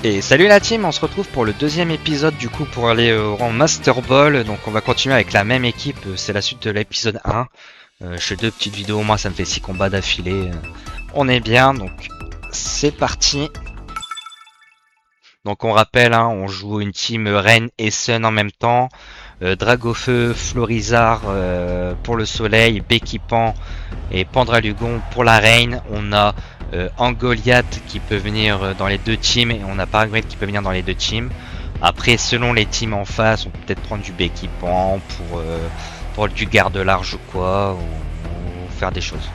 Et salut la team, on se retrouve pour le deuxième épisode du coup pour aller au rang Master Ball. Donc on va continuer avec la même équipe, c'est la suite de l'épisode 1. Je fais deux petites vidéos, moi ça me fait 6 combats d'affilée. On est bien, donc c'est parti. Donc on rappelle, hein, on joue une team Reine et Sun en même temps. Dragofeu, Florizard pour le soleil, Béquipan et Pandralugon pour la Reine. On a Angoliath qui peut venir dans les deux teams et on a Paraguay qui peut venir dans les deux teams. Après, selon les teams en face, on peut peut-être prendre du Béquipan pour du garde large ou quoi, ou faire des choses.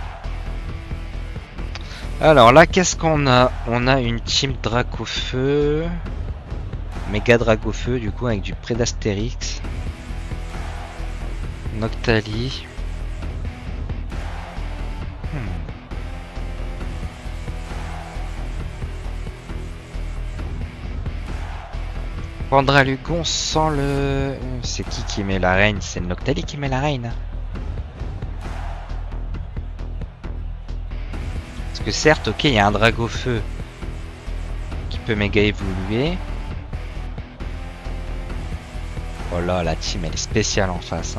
Alors là, qu'est-ce qu'on a? On a une team Dracofeu, Méga Dragofeu du coup avec du Prédastérix, Noctali. Pandralugon sans le... C'est qui met la reine? C'est Noctali qui met la reine. Parce que certes, ok, il y a un Dragofeu qui peut méga évoluer. Oh là, la team elle est spéciale en face.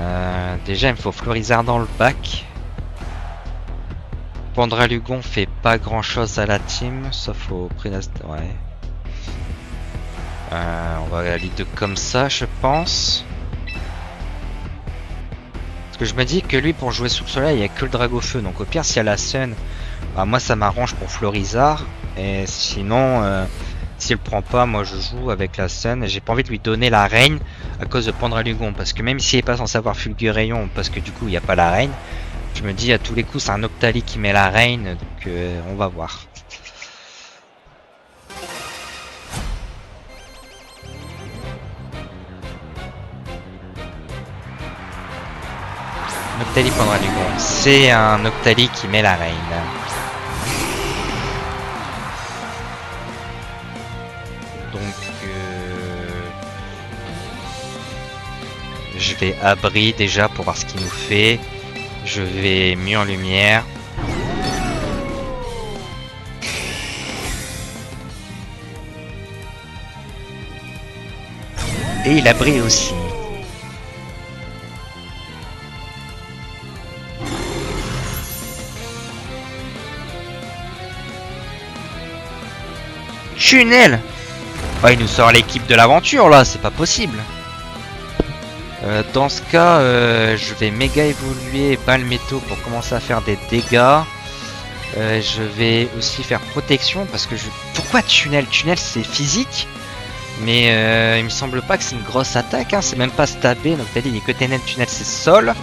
Hein. Déjà, il me faut Florizard dans le bac. Pandralugon fait pas grand chose à la team, sauf au Prénast... Ouais. On va aller de comme ça, je pense. Parce que je me dis que lui, pour jouer sous le soleil, il n'y a que le Dragofeu. Donc au pire, s'il y a la Sun, bah, moi ça m'arrange pour Florizard. Et sinon, s'il prend pas, moi je joue avec la Sun. J'ai pas envie de lui donner la Reine à cause de Pandralugon. Parce que même s'il est pas censé avoir Fulguréon, parce que du coup il n'y a pas la Reine, je me dis à tous les coups, c'est un Octali qui met la Reine. Donc on va voir. Noctali Pandralugon. C'est un Octali qui met la Reine. Donc je vais abri déjà pour voir ce qu'il nous fait. Je vais mieux en lumière. Et il abri aussi. Tunnel. Oh, il nous sort l'équipe de l'aventure là, c'est pas possible. Dans ce cas, je vais méga évoluer Balmetto pour commencer à faire des dégâts. Je vais aussi faire protection parce que je... Pourquoi tunnel? Tunnel c'est physique. Mais il me semble pas que c'est une grosse attaque, hein. C'est même pas stabé. Donc t'as dit que tunnel c'est sol.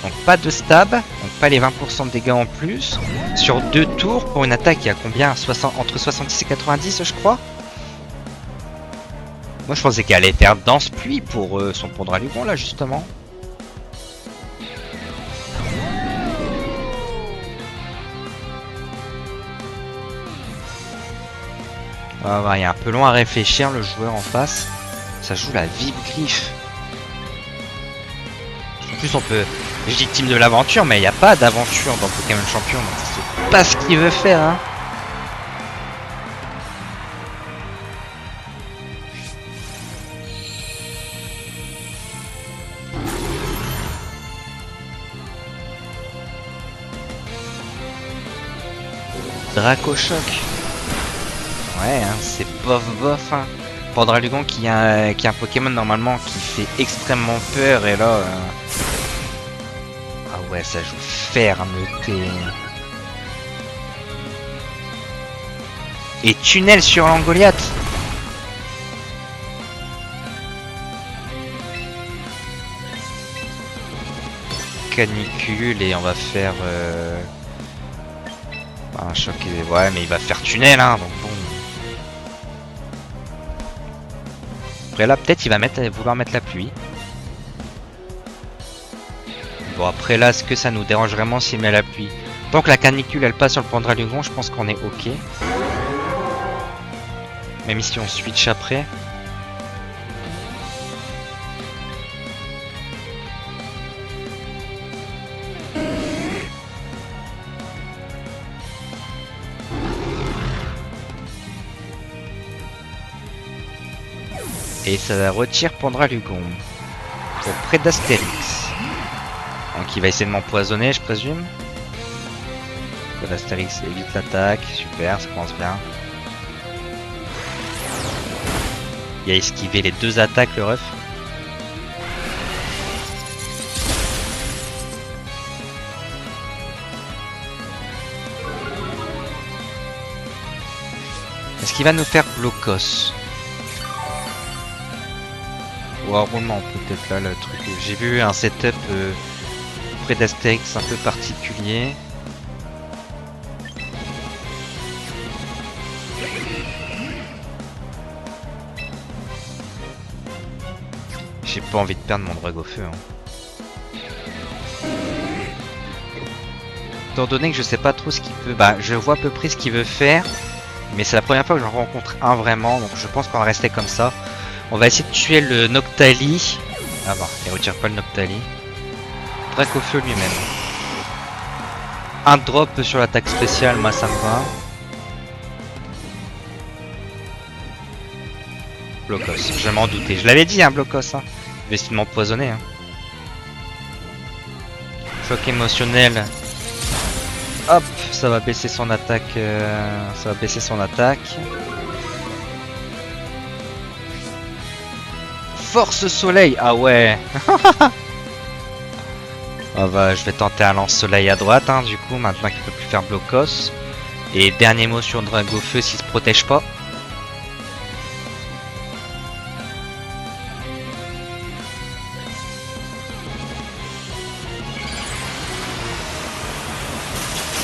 Donc pas de stab, donc pas les 20% de dégâts en plus. Sur 2 tours pour une attaque qui a combien 60, entre 70 et 90 je crois. Moi je pensais qu'elle allait faire danse pluie pour son Pandralugon là justement. Ah bah, il est un peu long à réfléchir le joueur en face. Ça joue la vive griffe. En plus on peut... Je dis team de l'aventure mais il n'y a pas d'aventure dans Pokémon Champion. Donc c'est pas ce qu'il veut faire hein. Dracochoc. Ouais, hein, c'est bof bof. Hein. Pandralugon qui a un Pokémon normalement qui fait extrêmement peur et là... Ah ouais, ça joue fermeté. Et tunnel sur l'Angoliath. Canicule et on va faire... un choc, ouais, mais il va faire tunnel, hein, donc bon. Après là, peut-être il va vouloir mettre la pluie. Bon, après là, est-ce que ça nous dérange vraiment s'il met la pluie? Tant que la canicule elle passe sur le Pandralugon, je pense qu'on est ok. Même si on switch après. Et ça retire Pendralugon. Auprès d'Astérix. Donc il va essayer de m'empoisonner, je présume. L'Astérix évite l'attaque. Super, ça commence bien. Il a esquivé les 2 attaques, le ref. Est-ce qu'il va nous faire blocos? Ou un roulement peut-être là le truc. J'ai vu un setup près d'Astérix un peu particulier. J'ai pas envie de perdre mon drague au feu. Hein. Étant donné que je sais pas trop ce qu'il peut. Bah je vois à peu près ce qu'il veut faire. Mais c'est la première fois que j'en rencontre un vraiment. Donc je pense qu'on va rester comme ça. On va essayer de tuer le Noctali. Ah bon, il retire pas le Noctali. Drague au feu lui-même. Un drop sur l'attaque spéciale, moi ça me va. Blocos, je m'en doutais. Je l'avais dit, hein, Blocos. Hein. Je vais essayer de m'empoisonner. Hein. Choc émotionnel. Hop, ça va baisser son attaque. Ça va baisser son attaque. Force soleil. Ah ouais. Ah bah, je vais tenter un lance-soleil à droite, hein, du coup, maintenant qu'il peut plus faire blocos. Et dernier mot sur drague au feu s'il se protège pas.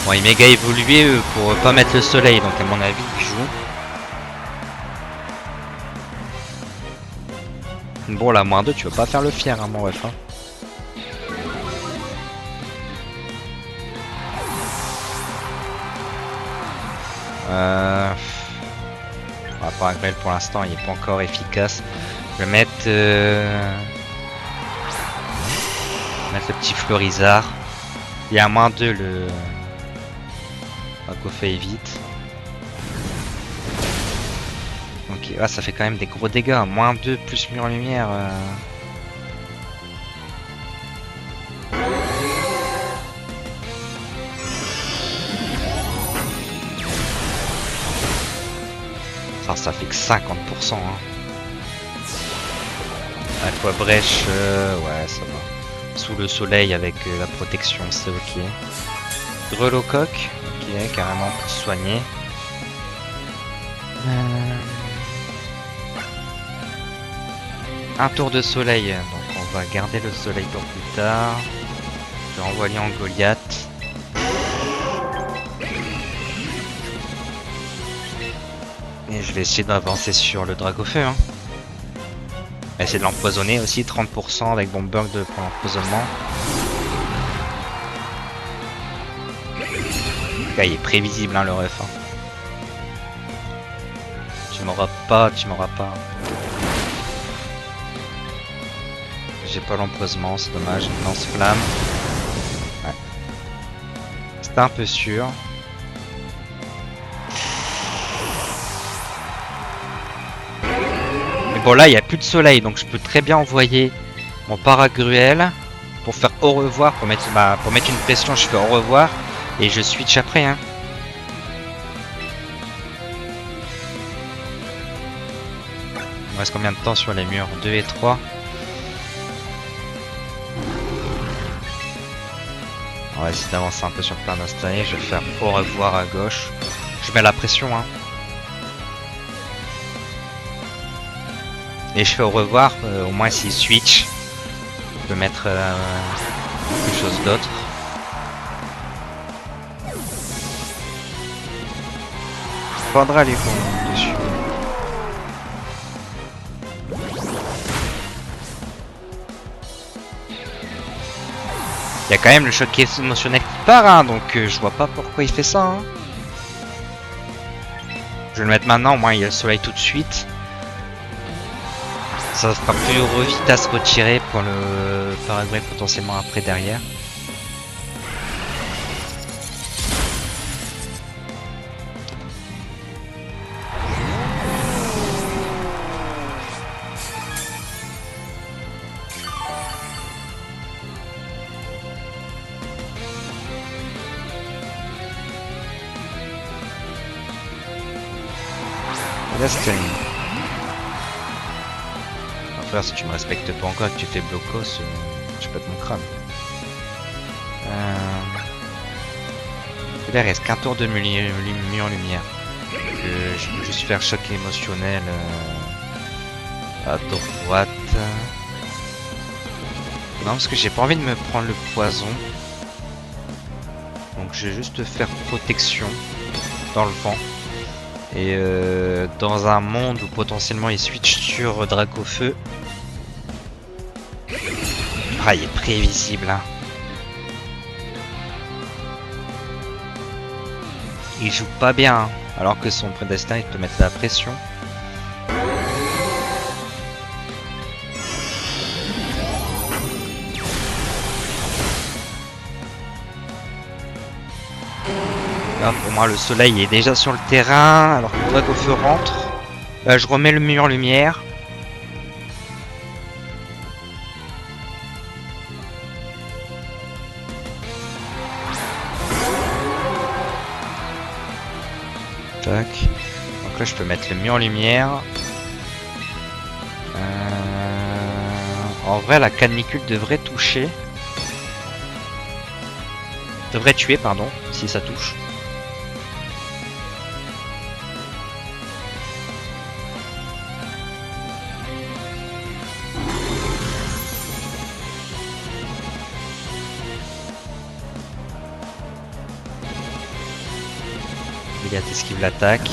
Bon, il est méga évolué pour pas mettre le soleil, donc à mon avis, il joue. Bon, là, -2, tu veux pas faire le fier, hein, mon ref. Hein. Rapport à Grêle pour l'instant il est pas encore efficace. Je vais mettre, mettre le petit Florizard. Il y a -2 le fait évite. Ok, ah, ça fait quand même des gros dégâts. -2 plus mur en lumière. Ça fait que 50%. Hein. Aqua brèche, ouais, ça va. Sous le soleil avec la protection, c'est ok. Grelocoq, ok, carrément pour soigner. Un tour de soleil, donc on va garder le soleil pour plus tard. Je vais envoyer en Goliath. Et je vais essayer d'avancer sur le drague au feu. Hein. Essayer de l'empoisonner aussi, 30% avec Bomberg pour l'empoisonnement. Là, il est prévisible hein, le ref. Hein. Tu m'auras pas, tu m'auras pas. J'ai pas l'empoisonnement, c'est dommage. Lance-flamme. Ouais. C'était un peu sûr. Bon là il n'y a plus de soleil donc je peux très bien envoyer mon paragruel pour faire au revoir, pour mettre une pression je fais au revoir et je switch après hein. Il me reste combien de temps sur les murs? 2 et 3. On va essayer d'avancer un peu sur le plan d'installer, je vais faire au revoir à gauche. Je mets la pression hein. Et je fais au revoir, au moins s'il switch, je peux mettre quelque chose d'autre. Prendra les cons dessus. Il y a quand même le choc émotionnel qui part, hein, donc je vois pas pourquoi il fait ça. Hein. Je vais le mettre maintenant, au moins il y a le soleil tout de suite. Ça fera plus vite à se retirer pour le Paraguay potentiellement après derrière. Destiny. Ah, frère, si tu me respectes pas encore et que tu fais blocos, je pète mon crâne. Là, il reste qu'un tour de mur en lumière. Je peux juste faire choc émotionnel à droite. Non, parce que j'ai pas envie de me prendre le poison. Donc je vais juste faire protection dans le vent. Et dans un monde où potentiellement il switch sur Dracofeu. Ah, il est prévisible, hein. Il joue pas bien, hein, alors que son prédestin il te met la pression. Là, pour moi, le soleil est déjà sur le terrain, alors que le Dracofeu rentre. Là, je remets le mur lumière. Tac. Donc là, je peux mettre le mur en lumière. En vrai, la canicule devrait toucher. Devrait tuer, pardon, si ça touche. Goliath esquive l'attaque.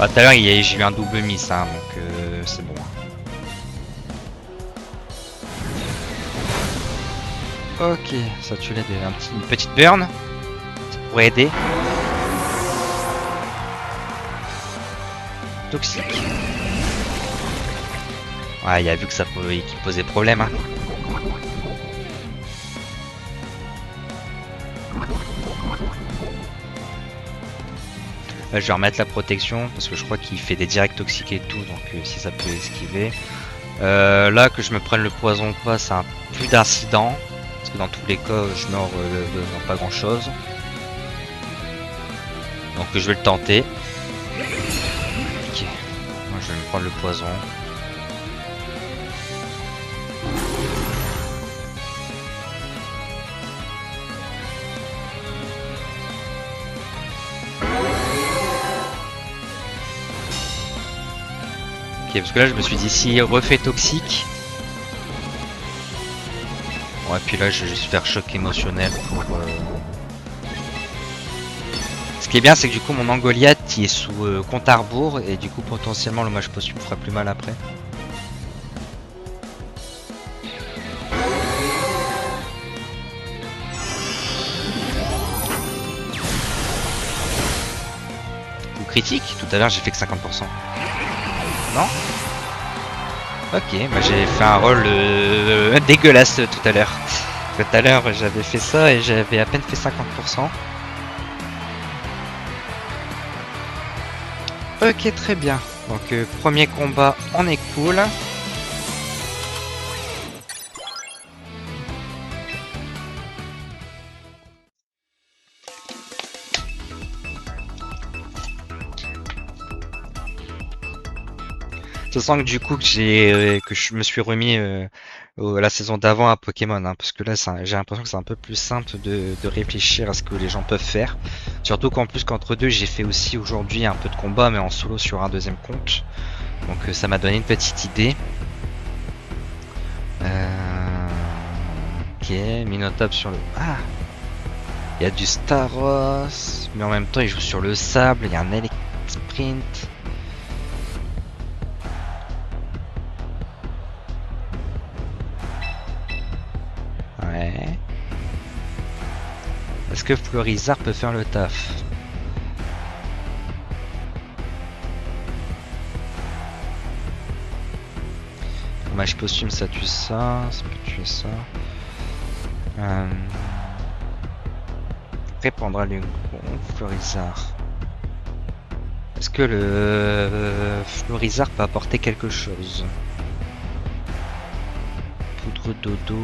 Ah, tout à l'heure, j'ai eu un double miss, hein, donc c'est bon. Ok, ça tue les deux. Une petite burn. Ça pourrait aider. Toxique. Ouais, il a vu que ça posait problème. Hein. Là, je vais remettre la protection parce que je crois qu'il fait des directs toxiques et tout, donc si ça peut esquiver. Là, que je me prenne le poison ou pas, ça a plus d'incident. Parce que dans tous les cas, je meurs dans pas grand chose. Donc je vais le tenter. Ok. Moi, je vais me prendre le poison. Ok, parce que là, je me suis dit, s'il refait toxique. Ouais, puis là, je vais juste faire choc émotionnel pour. Ce qui est bien, c'est que du coup, mon Goliath il est sous compte à rebours et du coup, potentiellement, le match posthume fera plus mal après. Ou critique, tout à l'heure, j'ai fait que 50%. Non? Ok, bah j'ai fait un rôle dégueulasse tout à l'heure. Tout à l'heure, j'avais fait ça et j'avais à peine fait 50%. Ok, très bien. Donc, premier combat, on est cool. Je sens que du coup que je me suis remis la saison d'avant à Pokémon, hein, parce que là j'ai l'impression que c'est un peu plus simple de réfléchir à ce que les gens peuvent faire. Surtout qu'en plus qu'entre deux j'ai fait aussi aujourd'hui un peu de combat mais en solo sur un deuxième compte. Donc ça m'a donné une petite idée. Ok, Minotaur sur le... Ah, il y a du Staros, mais en même temps il joue sur le sable, il y a un Sprint. Ouais. Est-ce que Florizard peut faire le taf? Dommage posthume, ça tue ça, ça peut tuer ça. Répondra le Florizard. Est-ce que le Florizard peut apporter quelque chose? Poudre dodo.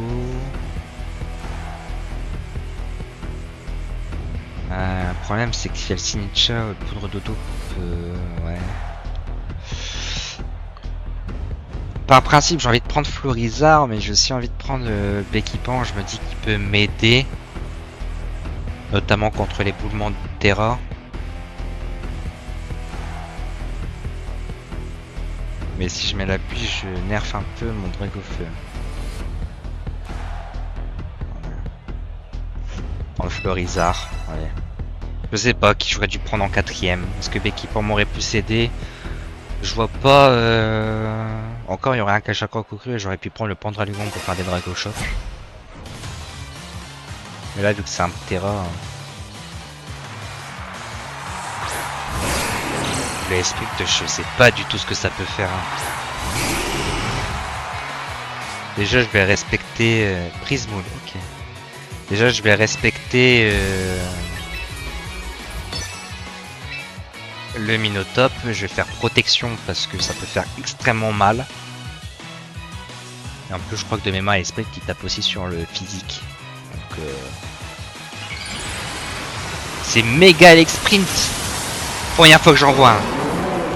Le problème c'est que si elle signature, le poudre dodo peut... Ouais. Par principe, j'ai envie de prendre Florizard, mais j'ai aussi envie de prendre Béquipan. Je me dis qu'il peut m'aider, notamment contre les boulements de Terra. Mais si je mets l'appui, je nerf un peu mon Dragofeu. Prendre Florizard, ouais. Je sais pas qui j'aurais dû prendre en quatrième. Est-ce que Béquipan m'aurait pu s'aider? Je vois pas. Encore, il y aurait un Kachakra Kukru et j'aurais pu prendre le Pandralugon pour faire des Drago Shock. Mais là, vu que c'est un Terra. Le esprit, je sais pas du tout ce que ça peut faire. Hein. Déjà, je vais respecter. Prismoul, ok. Déjà, je vais respecter. Le Minotape, je vais faire protection parce que ça peut faire extrêmement mal. Et en plus, je crois que de mes mains, Esprit qui tape aussi sur le physique. Donc, c'est méga Alex Sprint. Première fois que j'en vois un.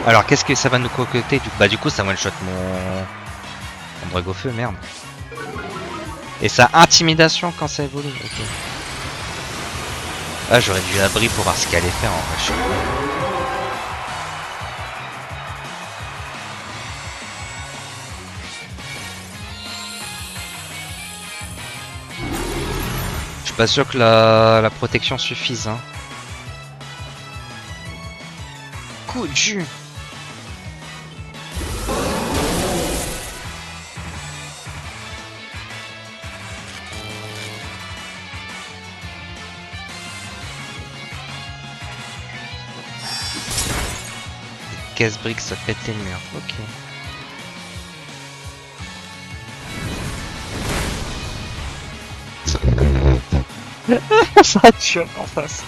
Alors, qu'est-ce que ça va nous concocter du coup, ça one-shot mon Dragofeu, merde. Et ça intimidation quand ça évolue. Ok. Ah, j'aurais dû abri pour voir ce qu'elle allait faire en vrai. Je sais pas. Je suis pas sûr que la protection suffise. Hein. Coup de jus. Casse-brique, ça pète les murs. Ok. Ça tue en face.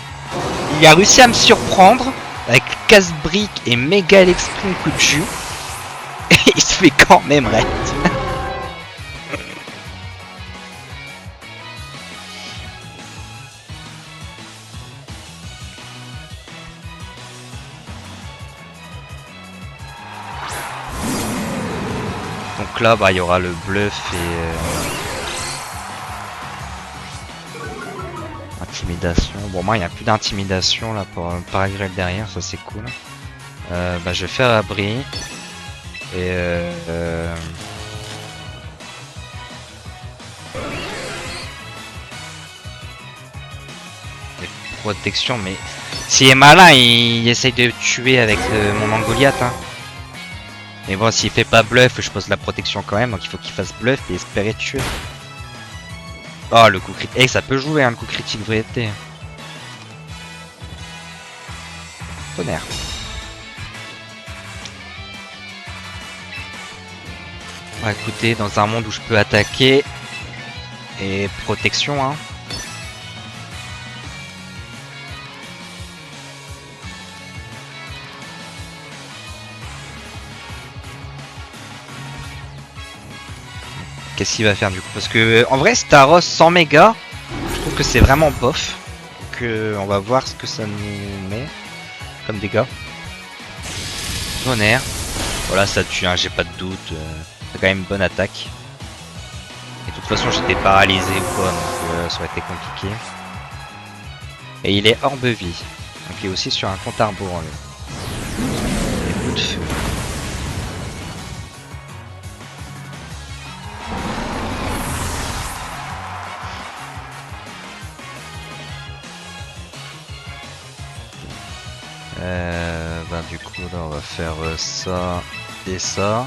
Il a réussi à me surprendre avec casse-brique et méga l'exprime coup de jus. Et il se fait quand même raid. Donc là, bah, il y aura le bluff et intimidation. Bon, moi, il n'y a plus d'intimidation là pour paragraphe derrière, ça c'est cool. Bah, je vais faire abri et protection, mais s'il est malin, il essaye de tuer avec mon Angoliath. Hein. Mais bon, s'il fait pas bluff, je pose la protection quand même, donc il faut qu'il fasse bluff et espérer tuer. Oh, le coup critique. Eh, ça peut jouer, hein, le coup critique vérité. Tonnerre. Bon, écoutez, dans un monde où je peux attaquer et protection, hein. Qu'est-ce qu'il va faire du coup? Parce que en vrai, Staros sans méga, je trouve que c'est vraiment bof. Donc on va voir ce que ça nous met comme dégâts. Tonnerre. Voilà, ça tue, hein, j'ai pas de doute. C'est quand même une bonne attaque. Et de toute façon, j'étais paralysé ou quoi, donc ça aurait été compliqué. Et il est orbe vie. Donc il est aussi sur un compte à rebours en lui. Et coup de feu. Bah du coup là on va faire ça et ça.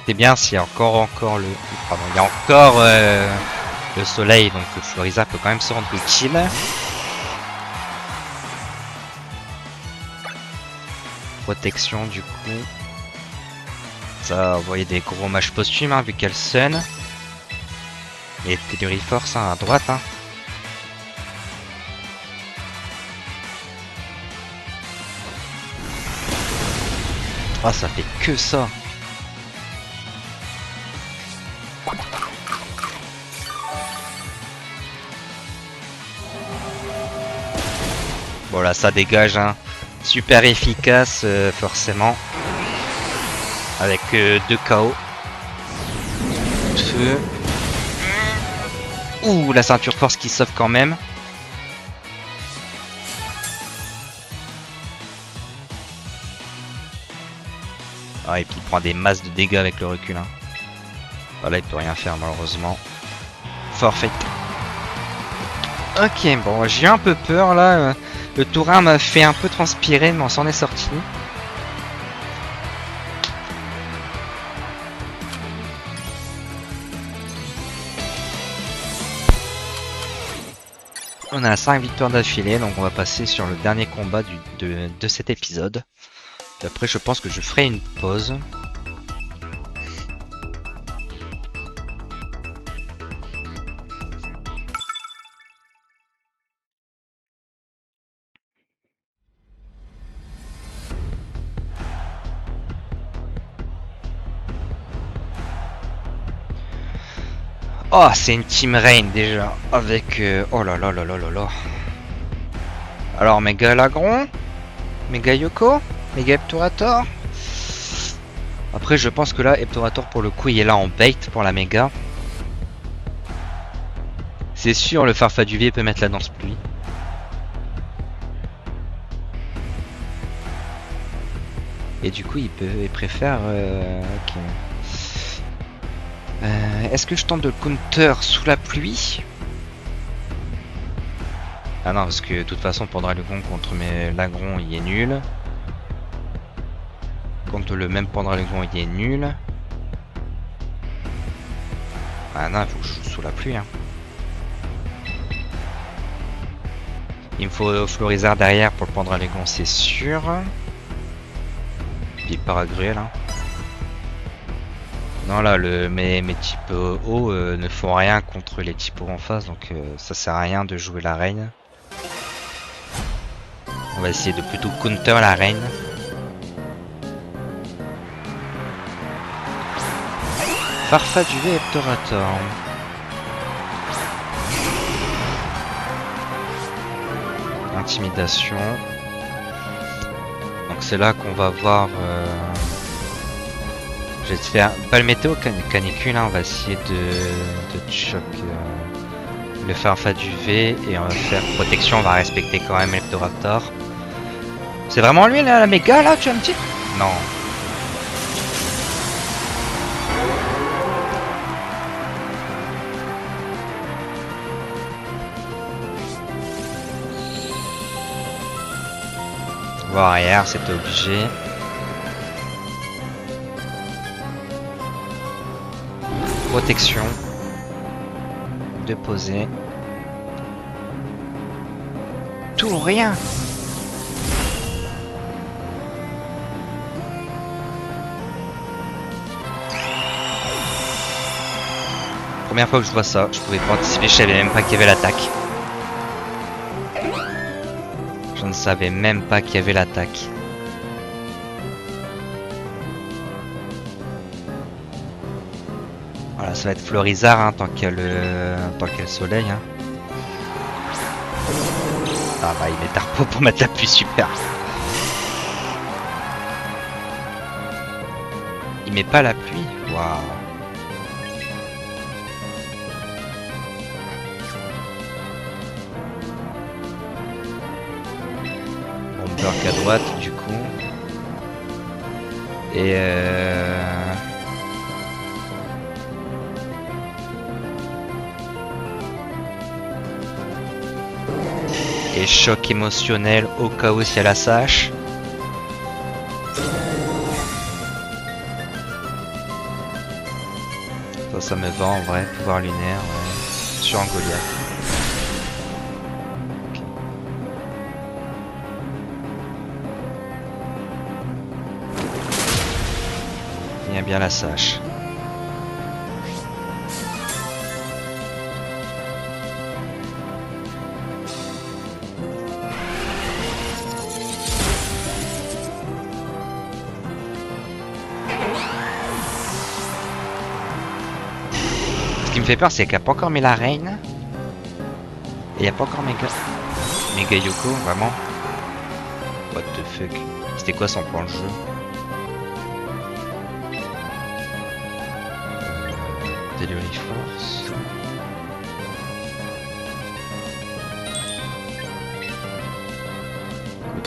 C'est bien s'il y a encore le... Pardon, il y a encore le soleil, donc Florizard peut quand même se rendre utile. Protection du coup. Ça va envoyer des gros matchs posthumes hein, vu qu'elle sonne. Et Telluri Force hein, à droite. Hein. Oh, ça fait que ça. Bon là, ça dégage. Hein. Super efficace, forcément. Avec 2 KO. coup de feu. Ouh, la ceinture force qui sauve quand même. Ah, et puis il prend des masses de dégâts avec le recul. Hein. Voilà, il peut rien faire malheureusement. Forfait. Ok, bon, j'ai eu un peu peur là. Le Tourin m'a fait un peu transpirer, mais on s'en est sorti. On a 5 victoires d'affilée, donc on va passer sur le dernier combat de cet épisode. Et après, je pense que je ferai une pause. Oh, c'est une Team Rain déjà, avec... oh là là là là là là. Alors, Mega Lagron, Mega Yoko, Mega Eptorator. Après, je pense que là, Eptorator, pour le coup, il est là en bait pour la Mega. C'est sûr, le Farfaduvier peut mettre la danse pluie. Et du coup, il préfère... ok. Est-ce que je tente de counter sous la pluie? Ah non, parce que de toute façon, Pendragon contre mes Lagron, il est nul. Contre le même Pendragon, il est nul. Ah non, il faut que je joue sous la pluie. Hein. Il me faut Florizard derrière pour le Pendragon, c'est sûr. Puis Paragruel. Hein. Non, là, mes types haut ne font rien contre les types hauts en face, donc ça sert à rien de jouer la reine. On va essayer de plutôt counter la reine. Farfaduvé Eptorator. Intimidation. Donc c'est là qu'on va voir... Je vais te faire Palmetto canicule, hein. On va essayer de choc le Farfaduvé et on va faire protection, on va respecter quand même Eptoraptor. C'est vraiment lui là, la méga là, tu vas me dire? Non. Voir arrière, c'était obligé. Protection. Déposer. Tout ou rien. Première fois que je vois ça, je pouvais pas anticiper, je savais même pas qu'il y avait l'attaque. Je ne savais même pas qu'il y avait l'attaque. Voilà, ça va être Florizard hein, tant qu'il y a le soleil. Hein. Ah bah il met Tarpo pour mettre la pluie, super. Il met pas la pluie, waouh. Bomberk à droite du coup. Et et choc émotionnel au cas où si elle a sache. Ça me va en vrai, pouvoir lunaire, ouais. Sur un Goliath. Okay. Il y a bien la sache. Ce qui me fait peur, c'est qu'il n'y a pas encore mis la reine. Et il n'y a pas encore Mega Yoko, vraiment. What the fuck. C'était quoi son plan de jeu? Delivery Force.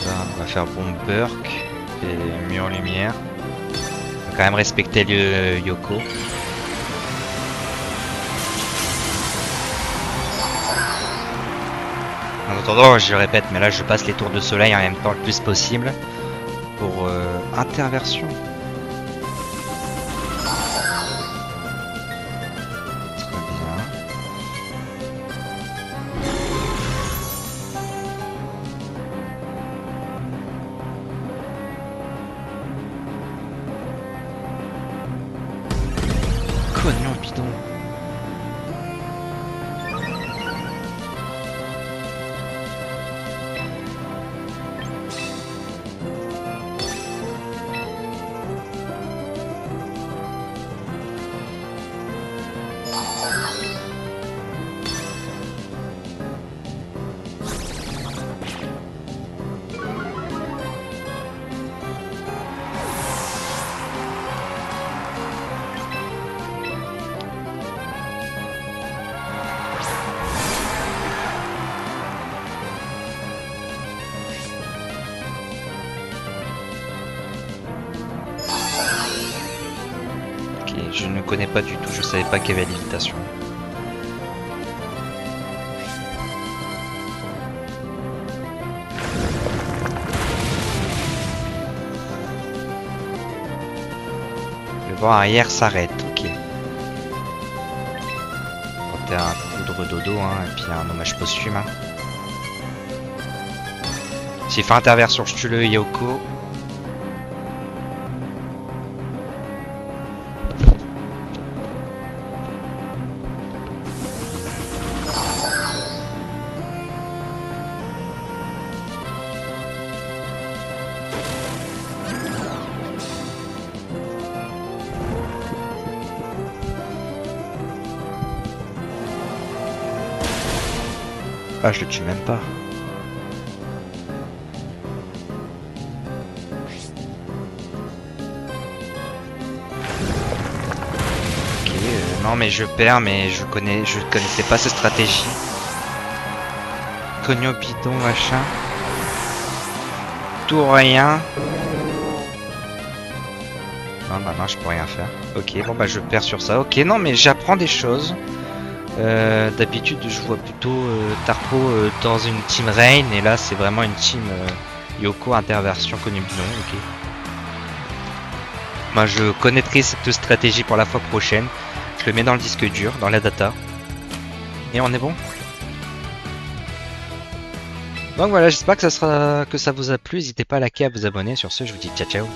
Là, on va faire Bomb Burk et Mur Lumière. On va quand même respecter le Yoko. En attendant, je répète, mais là je passe les tours de soleil en même temps le plus possible pour interversion. Très bien. Cognon bidon. Je ne connais pas du tout, je savais pas qu'il y avait l'imitation. Le vent arrière s'arrête, ok. Tenter un poudre dodo, hein, et puis un hommage posthume. Hein. S'il fait interversion, je tue le Yoko. Ah, je le tue même pas. Ok, non mais je perds, mais je connaissais pas cette stratégie. Cogno bidon machin. Tout rien. Non bah non, je peux rien faire. Ok, bon bah je perds sur ça. Ok, non mais j'apprends des choses. D'habitude je vois plutôt Tarpo dans une team Rain et là c'est vraiment une team Yoko interversion Cogno bidon. Ok. Moi je connaîtrai cette stratégie pour la fois prochaine. Je le mets dans le disque dur, dans la data. Et on est bon. Donc voilà, j'espère que ça vous a plu. N'hésitez pas à liker, à vous abonner. Sur ce, je vous dis ciao ciao.